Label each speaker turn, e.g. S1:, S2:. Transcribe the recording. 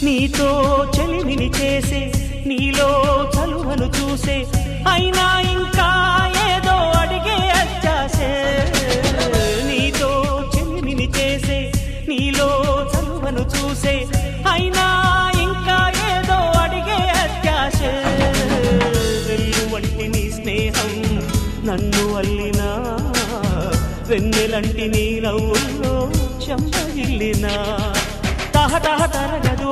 S1: నీతో చెలిమిని చేసే నీలో చలువను చూసే అయినా ఇంకా ఏదో అడిగే అత్యాసే నీతో చెలిమిని చేసే నీలో చలువను చూసే అయినా ఇంకా ఏదో అడిగే అత్యాసే వెళ్ళు వంటి నీ స్నేహం నన్ను అల్లినా వెన్నెలంటి నీ నవ్వుల్లో చెంపగిల్లినా తహ తహ తరగదు